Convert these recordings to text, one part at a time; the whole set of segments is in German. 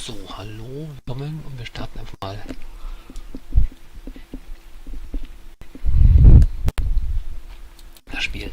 So, hallo, willkommen und wir starten einfach mal. Das Spiel.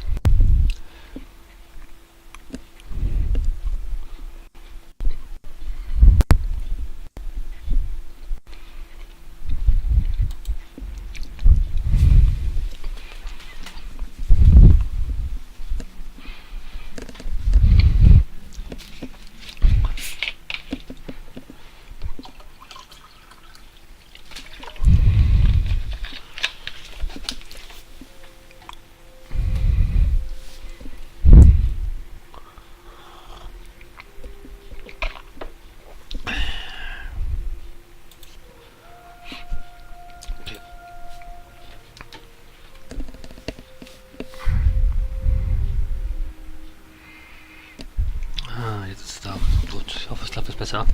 Jetzt ist es da. Gut, ich hoffe, es klappt jetzt besser.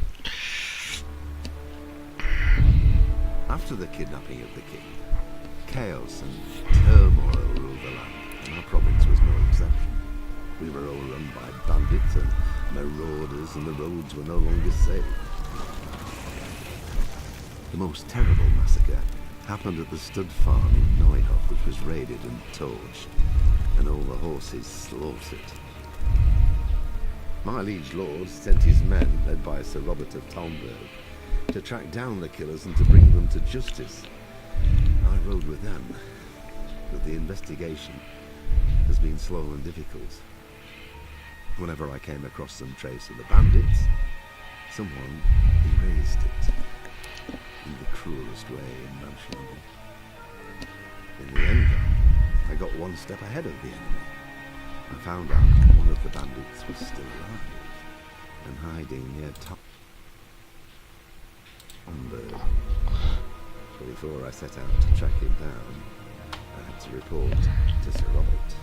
After the kidnapping of the king, chaos and turmoil ruled the land, and our province was no exception. We were overrun by bandits and marauders, and the roads were no longer safe. The most terrible massacre happened at the stud farm in Neuhof, which was raided and torched, and all the horses slaughtered. My liege lord sent his men, led by Sir Robert of Talmberg, to track down the killers and to bring them to justice. I rode with them, but the investigation has been slow and difficult. Whenever I came across some trace of the bandits, someone erased it in the cruelest way imaginable. In the end, I got one step ahead of the enemy. I found out one of the bandits was still alive and hiding near Talmberg. But before I set out to track him down, I had to report to Sir Robert.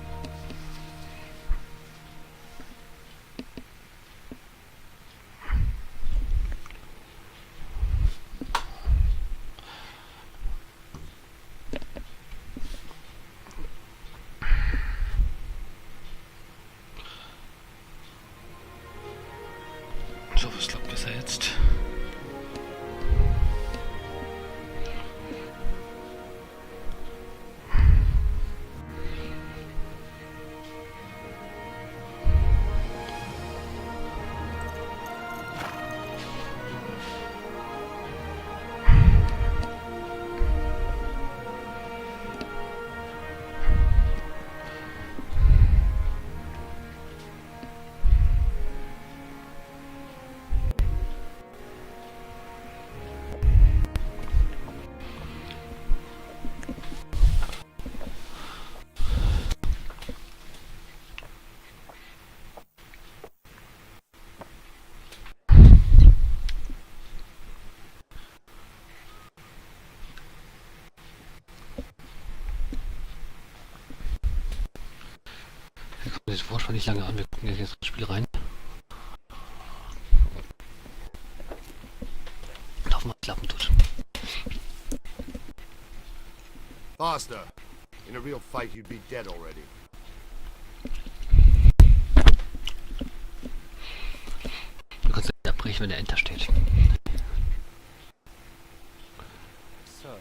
So, was klappt besser jetzt? Wir gucken das Vorschau nicht lange an, wir gucken jetzt ins Spiel rein. Und hoffen, was klappen tut. Faster! In a real fight, you'd be dead already. Du kannst nicht abbrechen, wenn der Enter steht. Sir.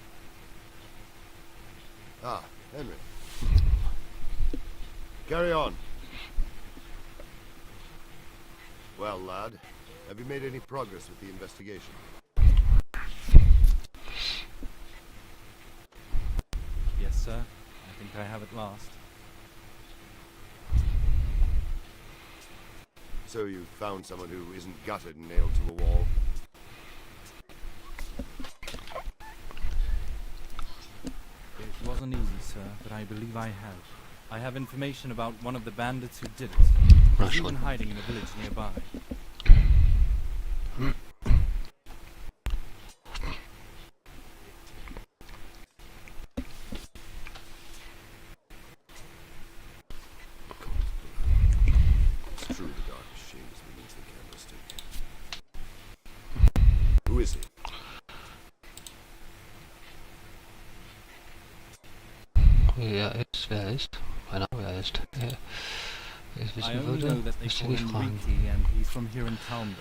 Ah, Henry. Carry on. Well, lad, have you made any progress with the investigation? Yes, sir. I think I have at last. So you found someone who isn't gutted and nailed to a wall? It wasn't easy, sir, but I believe I have. I have information about one of the bandits who did it. He's even hiding in a village nearby. It's true the dark shades beneath the candlestick. Who is he? Wer ist? Keine Ahnung, wer er ist. Wer es I wissen only know würde, that they müsste call ich him fragen. Riti and he's from here in Talmberg.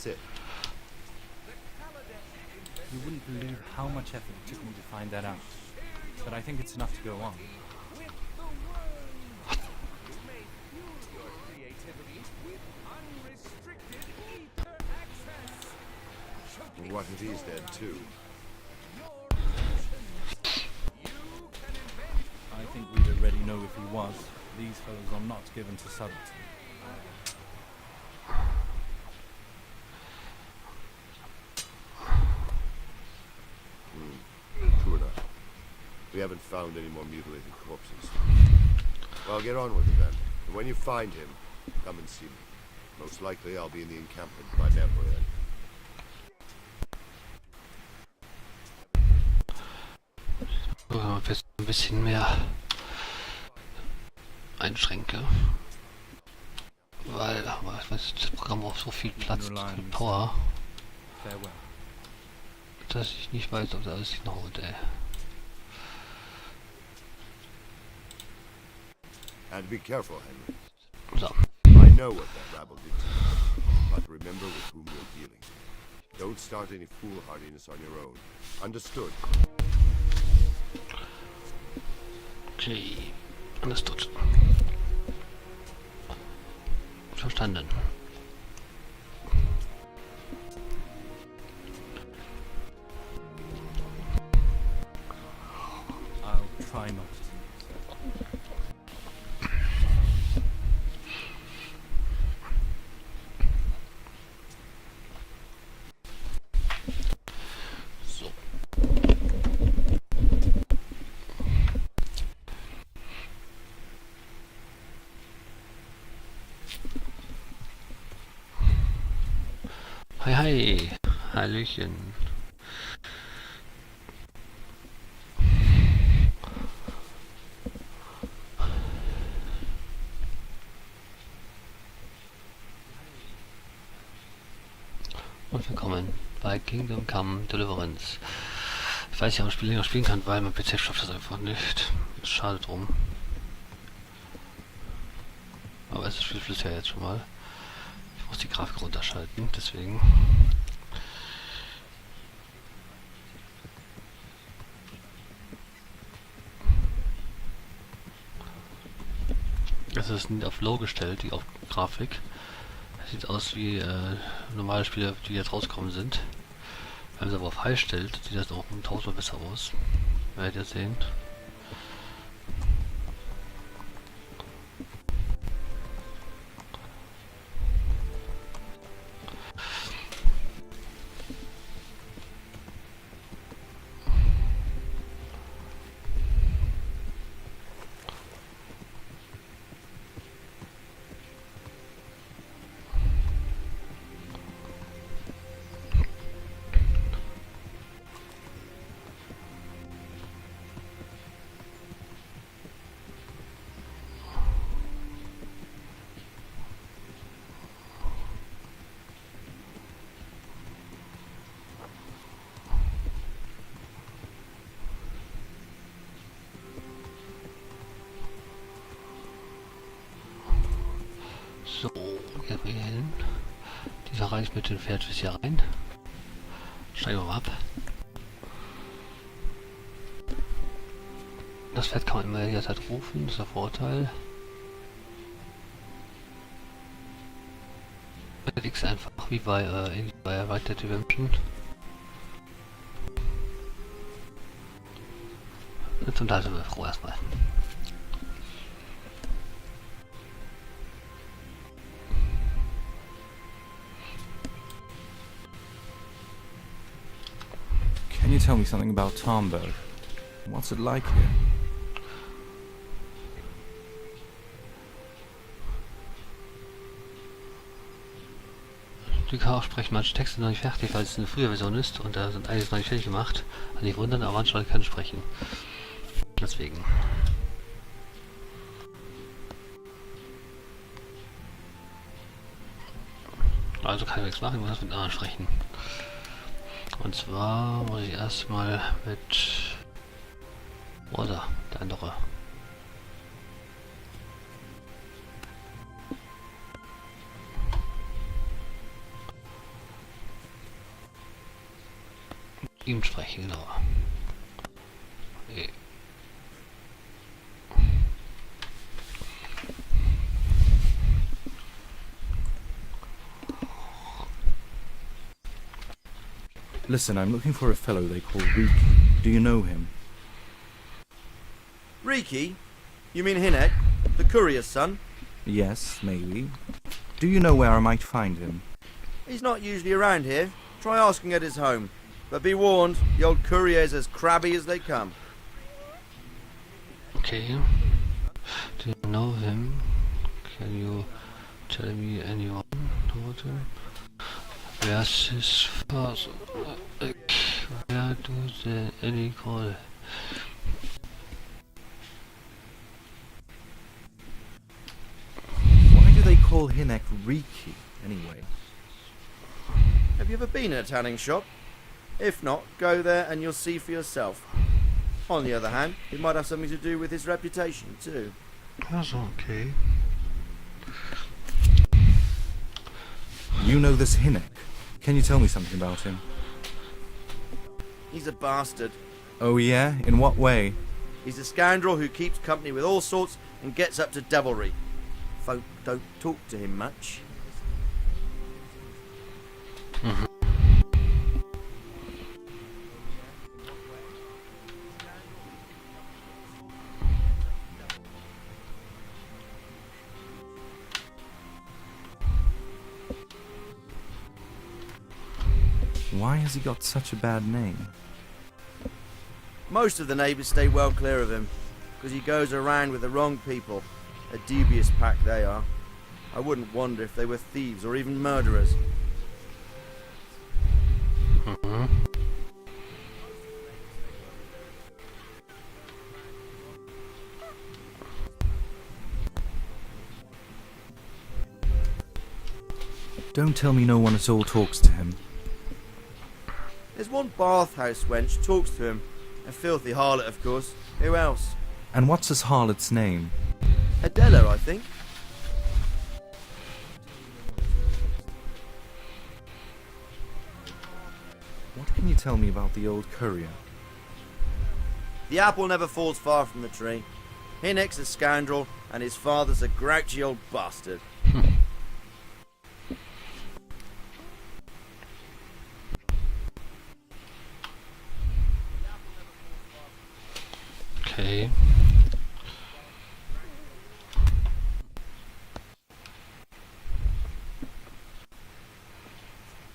That's it. You wouldn't believe how much effort it took me to find that out. But I think it's enough to go on. What if he's dead too? I think we'd already know if he was. These fellows are not given to subtlety. True enough. We haven't found any more mutilated corpses. Well, get on with it then. And when you find him, come and see me. Most likely I'll be in the encampment by that then. Jetzt ein bisschen mehr einschränke. Weil, aber ich weiß, das Programm braucht so viel Platz und Power, Farewell. dass ich nicht weiß, ob da alles sich noch holt, ey. And be careful, Henry. So. I know what that rabble did to you. But remember with whom you're dealing. Don't start any foolhardiness on your own. Understood? Okay, alles tot. Verstanden. I'll try not to. So. Hi, hi. Hallöchen. Und willkommen bei Kingdom Come Deliverance. Ich weiß nicht, ob ich das Spiel länger spielen kann, weil mein PC schafft das einfach nicht. Ist schade drum. Aber es spielt ja jetzt schon mal. Ich muss die Grafik runterschalten, deswegen. Es ist nicht auf Low gestellt, die auf Grafik. Es sieht aus wie normale Spiele, die jetzt rauskommen sind. Wenn man es aber auf High stellt, sieht das auch um 1000 besser aus. Werdet ihr sehen. So, gehen wir hier hin. Dieser reicht mit dem Pferd bis hier rein. Steigen wir mal ab. Das Pferd kann man immer jederzeit rufen, das ist der Vorteil. X einfach wie bei Red Dead Redemption. Und da sind wir froh erstmal. Can you tell me something about Tarnberg? What's it like here? Die Chaos sprechen manche Texte noch nicht fertig, weil es eine frühe Version ist und da sind einiges noch nicht fertig gemacht. Also nicht wundern, aber manche Leute können sprechen. Deswegen. Also kann ich nichts machen, ich muss das mit anderen sprechen. Und zwar muss ich erstmal mit Rosa, der andere. ihm sprechen, genau. Okay. Listen, I'm looking for a fellow they call Reek. Do you know him? Riki? You mean Hinek? The courier's son? Yes, maybe. Do you know where I might find him? He's not usually around here. Try asking at his home. But be warned, the old courier's as crabby as they come. Okay. Do you know him? Can you tell me anyone about him? Where's his father? Where do they any call? Why do they call Hinek Riki, anyway? Have you ever been in a tanning shop? If not, go there and you'll see for yourself. On the other hand, it might have something to do with his reputation, too. That's okay. You know this Hinek. Can you tell me something about him? He's a bastard. Oh yeah? In what way? He's a scoundrel who keeps company with all sorts and gets up to devilry. Folk don't talk to him much. Why has he got such a bad name? Most of the neighbours stay well clear of him, because he goes around with the wrong people. A dubious pack they are. I wouldn't wonder if they were thieves or even murderers. Don't tell me no one at all talks to him. There's one bathhouse wench talks to him. A filthy harlot, of course. Who else? And what's this harlot's name? Adela, I think. What can you tell me about the old courier? The apple never falls far from the tree. Hinek's a scoundrel, and his father's a grouchy old bastard. Okay.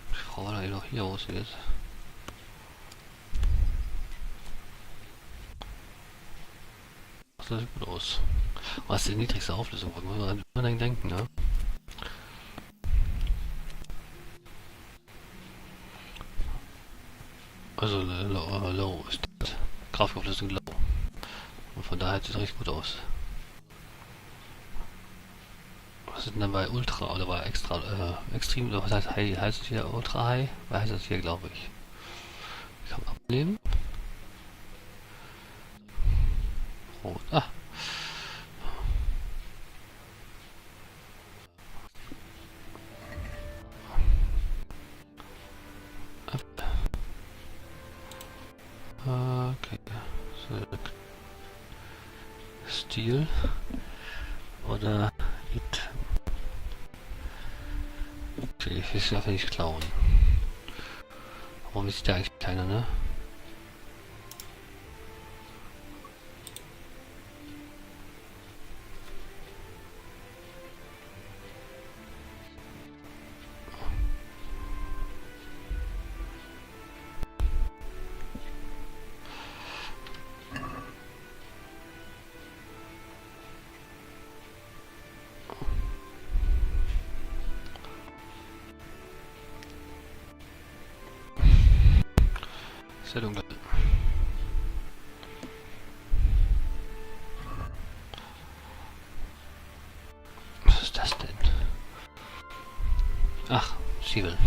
Die Frau war da noch hier aus jetzt. Das sieht gut aus. Was ist die niedrigste Auflösung? Muss man dran denken, ne? Also low ist das. Grafikauflösung low. Und von daher sieht es richtig gut aus. Was ist denn dann bei Ultra oder bei Extra, Extrem, oder was heißt High? Heißt es hier Ultra High? Was heißt das hier, glaube ich? Ich kann ablehnen. Rot. Ah. Okay. So. Stil oder It. Okay, ich will es nicht klauen. Warum ist der eigentlich keiner, ne? Sehr dunkel. Was ist das denn? Ach, Siebel.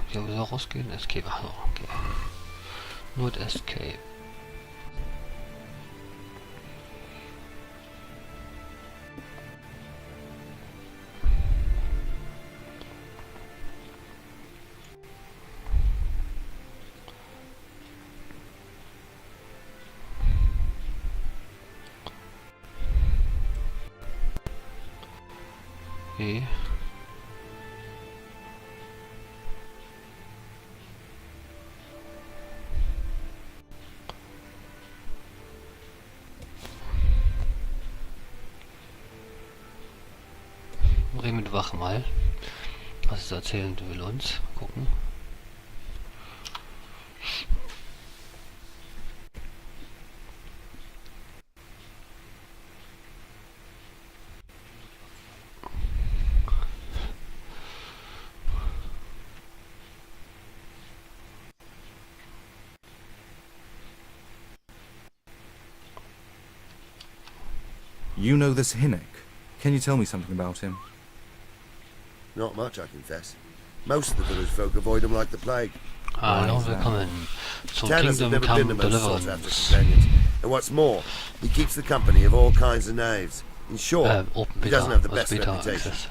Hier muss auch rausgehen. Escape. Ach, okay. Nur Escape. Okay. Reden mit Wache mal. Was es erzählen will uns. Gucken. You know this Hinnock. Can you tell me something about him? Not much, I confess. Most of the village folk avoid him like the plague. Hallo, Why is that? willkommen zum Tanners have Kingdom never been the Come most sought after Deliverance. companions. And what's more, he keeps the company of all kinds of knaves. In short, Open he Beta, doesn't have the also best Beta reputation. Access.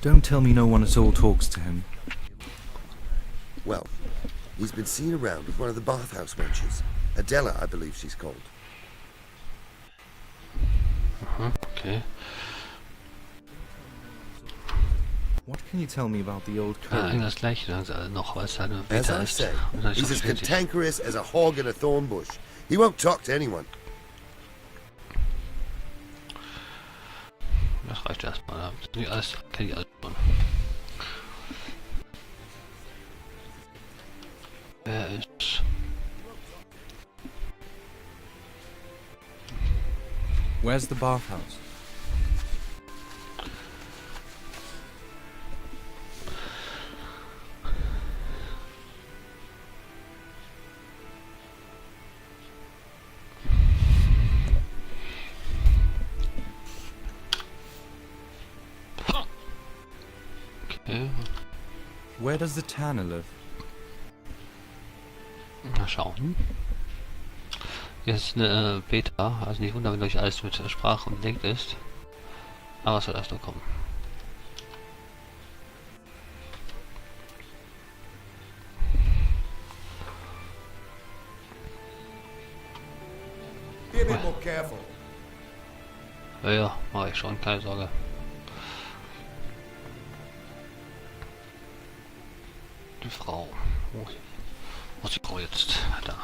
Don't tell me no one at all talks to him. Well, he's been seen around with one of the bathhouse wenches. Adela, I believe she's called. Okay. What can you tell me about the old Ja, code? eigentlich das gleiche sagen sie alle noch, weil es halt eine As Beta I ist. say, Und das ist he's schon as fertig. cantankerous as a hog in a thorn bush. He won't talk to anyone. Das reicht erstmal. Da sind die alles, kenn ich alles schon. Wer ist... Where's the bathhouse? Okay, Where does the tanner live? mal schauen. Hier ist eine Beta, also nicht wundern, wenn euch alles mit Sprache und Link ist. Aber es wird erst noch kommen. Be a bit more careful. Ja, ja, mach ich schon, keine Sorge. Die Frau. Wo ist die Frau jetzt? Da.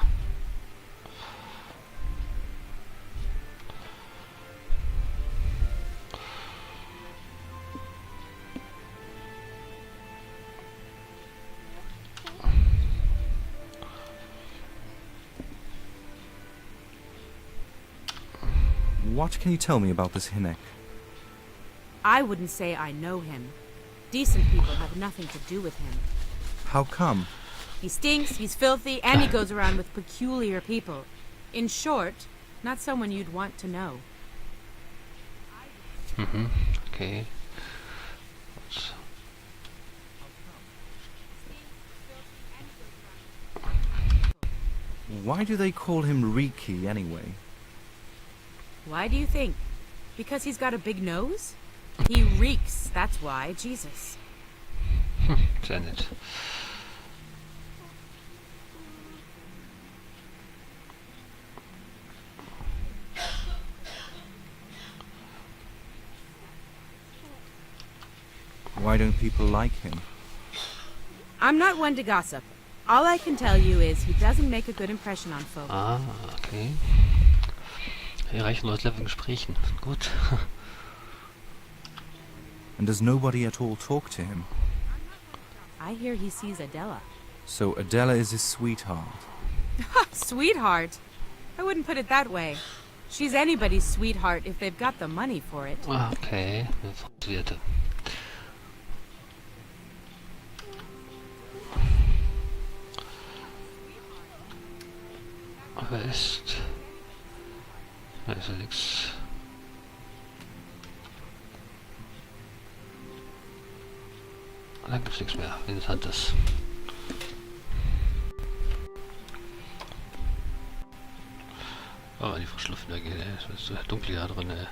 What can you tell me about this Hinnock? I wouldn't say I know him. Decent people have nothing to do with him. How come? He stinks, he's filthy, and he goes around with peculiar people. In short, not someone you'd want to know. Okay. Why do they call him Riki anyway? Why do you think? Because he's got a big nose? He reeks, that's why. Jesus. Sehr nett. Why don't people like him? I'm not one to gossip. All I can tell you is he doesn't make a good impression on folk. Ah, okay. Hier reichen neues Level Gesprächen. Gut. And does nobody at all talk to him? I hear he sees Adela. So Adela is his sweetheart. Sweetheart? I wouldn't put it that way. She's anybody's sweetheart if they've got the money for it. Ah, okay. Eine Prostituierte. Wer ist... Da ist ja nix. Da gibt's nichts mehr Interessantes. Aber die Verschlupfen weggehen, ey. Es ist so dunkel da drin, ey.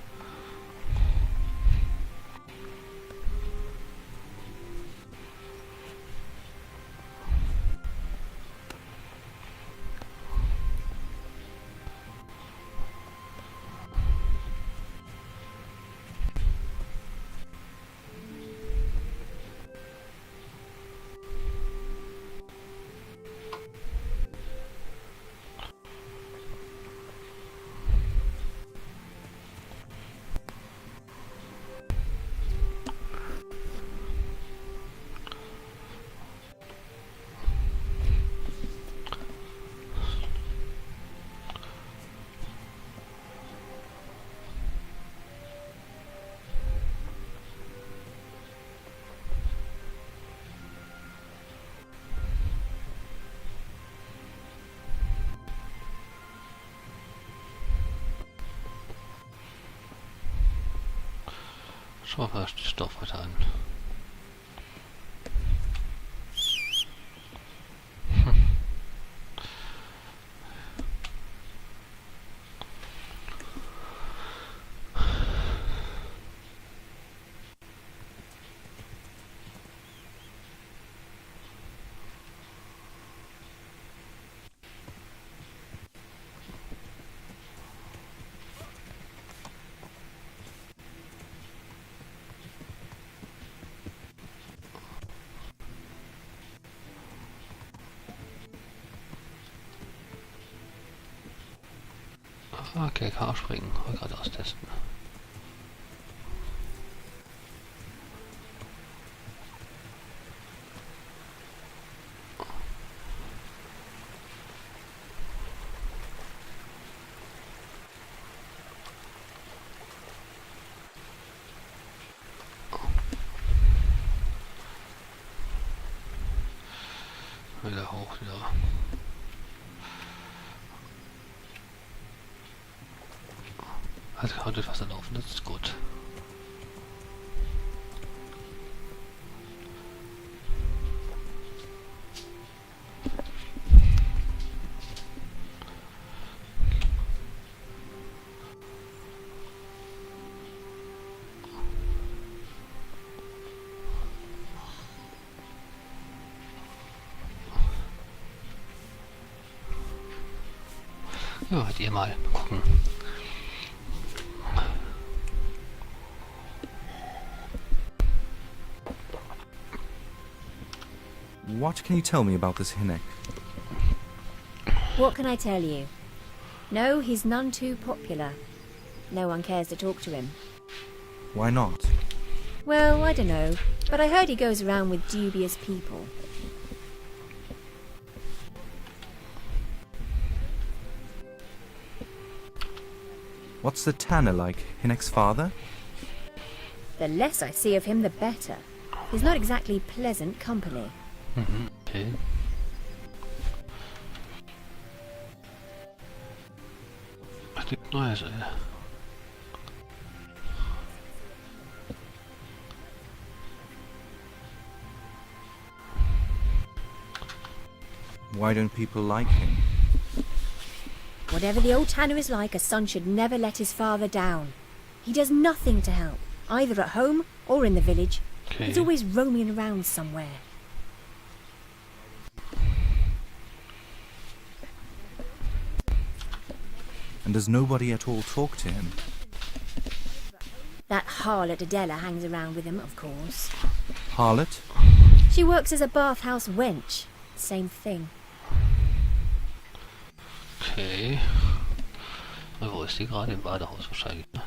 Schau mal die Stoff weiter an. Okay, kann auch springen. Wollte gerade austesten. Wieder hoch, wieder. Also kann durch Wasser laufen, das ist gut. Ja, halt ihr mal gucken. What can you tell me about this Hinnick? What can I tell you? No, he's none too popular. No one cares to talk to him. Why not? Well, I don't know, but I heard he goes around with dubious people. What's the Tanner like, Hinnick's father? The less I see of him, the better. He's not exactly pleasant company. Okay. Was gibt Neues, ey? Why don't people like him? Whatever the old Tanner is like, a son should never let his father down. He does nothing to help, either at home or in the village. Okay. He's always roaming around somewhere. And does nobody at all talk to him? That harlot Adela hangs around with him, of course. Harlot? She works as a bathhouse wench. Same thing. Okay. Na, wo ist die gerade? Im Badehaus wahrscheinlich, ne?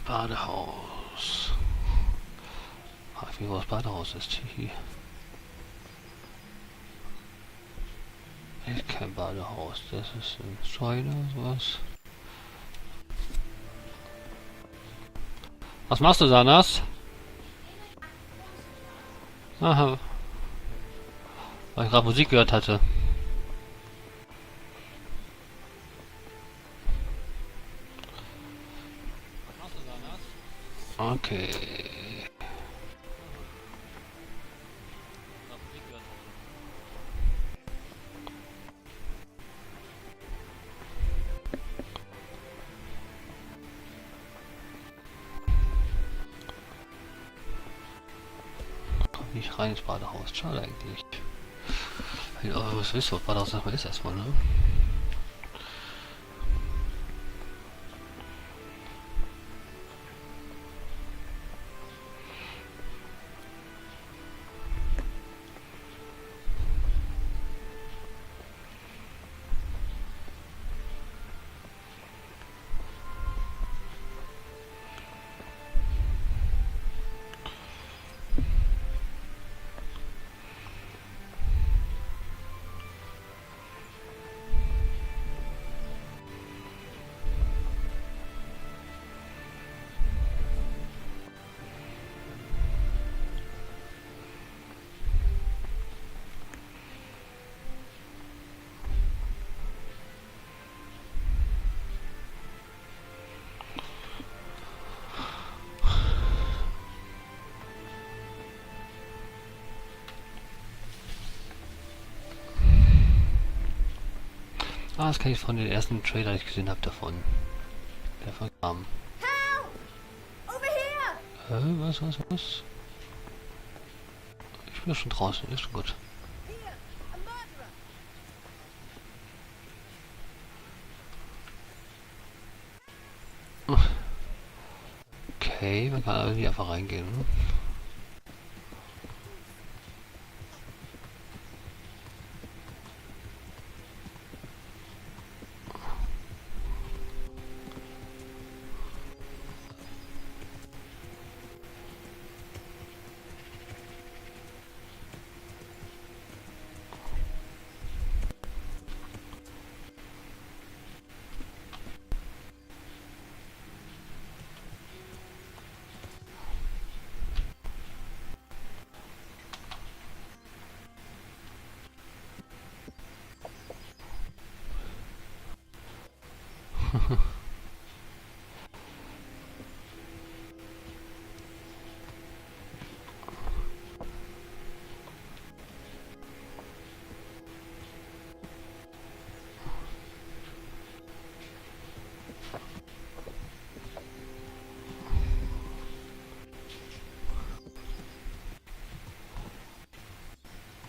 Badehaus. Ach, wie wo das Badehaus ist. Hihi. Ist kein Badehaus, das ist ein Scheune, sowas. Was machst du, Sanas? Aha. Weil ich gerade Musik gehört hatte. Okay. Komm nicht rein ins Badehaus. Schade eigentlich. Was willst du? Badehaus ist erstmal, ne? Ah, das kenne ich von den ersten Trailer, die ich gesehen habe davon. Der verkam. Help! Over here! Was? Ich bin ja schon draußen, ist schon gut. Here, a murderer! Okay, man kann irgendwie einfach reingehen. Ne?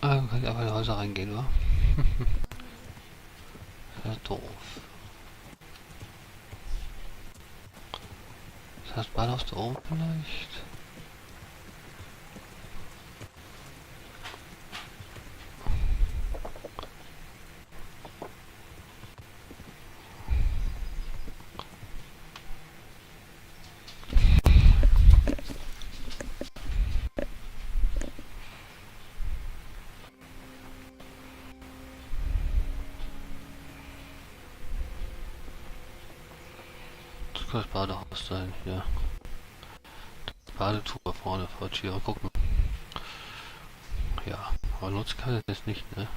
Man kann einfach in die Häuser reingehen, wa? Das ist doof. Das heißt, Ballhaus da oben vielleicht? Das kann das Badehaus sein, hier. Badetuch vorne vor der Tür, gucken. Ja, aber nutzen kann ich das nicht, ne?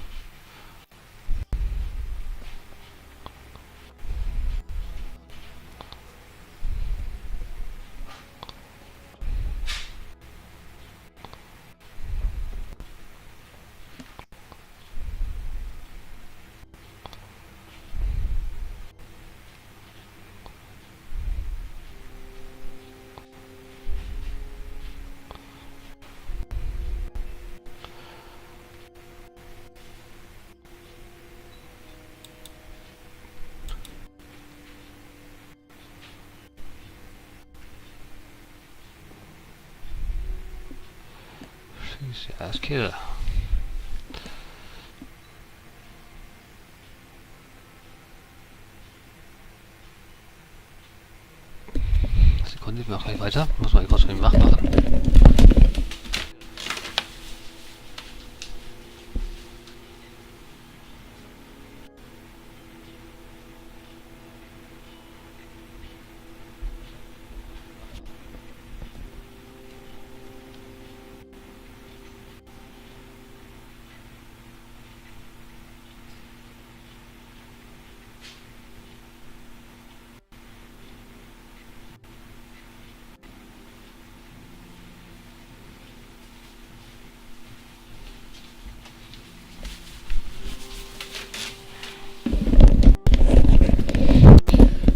Schieß ja, das Kill. Sekunde, ich mach gleich weiter. Muss mal kurz wach machen.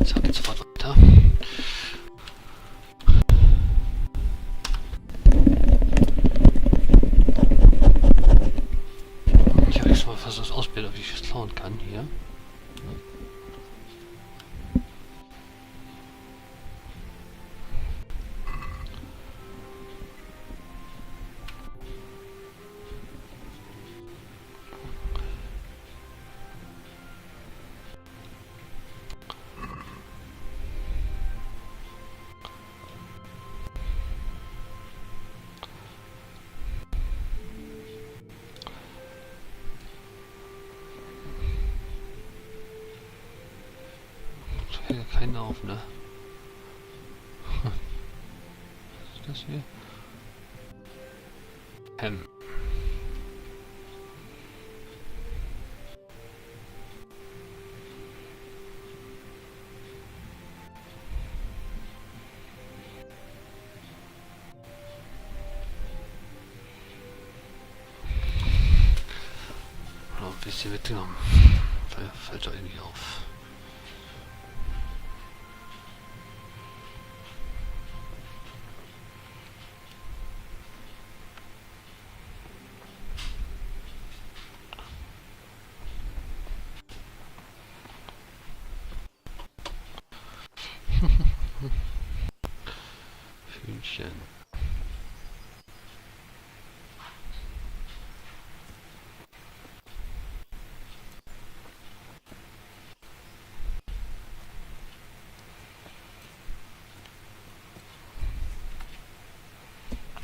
So, geht sofort weiter. Ich habe jetzt mal versucht ausbilden, wie ich es klauen kann hier. Fällt ja keinen auf, ne? Was ist das hier? Noch ein bisschen mitgenommen. Da fällt doch irgendwie auf. Hühnchen.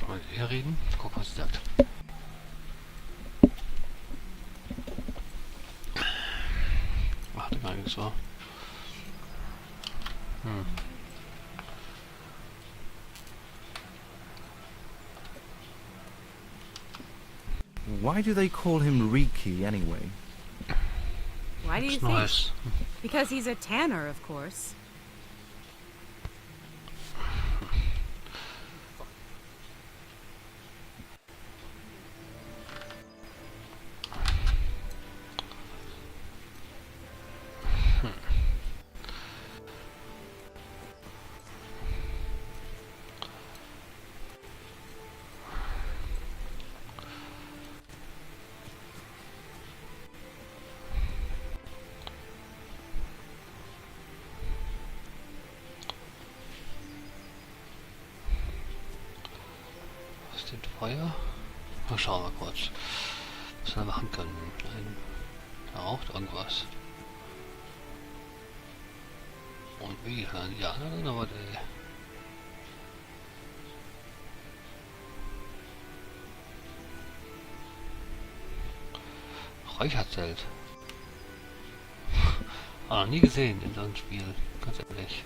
Mal mit ihr reden. Guck, was sie sagt. Warte gar nicht so. Why do they call him Riki anyway? Why do you It's think? nice. Because he's a tanner, of course. Was ist denn Feuer? Mal schauen wir kurz, was wir machen können. Da raucht irgendwas. Und wie? Ja, dann aber der. Räucherzelt. Noch nie gesehen in so einem Spiel, ganz ehrlich.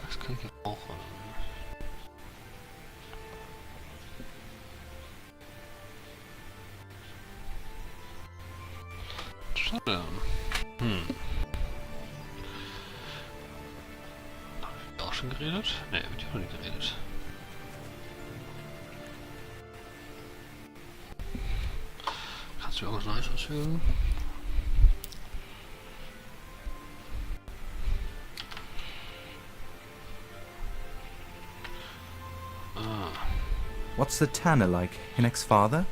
Das kann ich gebrauchen. Schade. Haben wir auch schon geredet? Ne, mit dir noch nicht geredet. Kannst du irgendwas Neues erzählen? What's the tanner like? Hinek's father?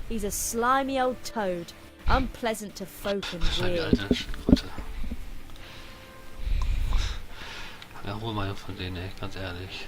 He's a slimy old toad, unpleasant to folk and Das ist ja die weird. alte Schildkröte. Ja, hol mal von denen, ey, ganz ehrlich.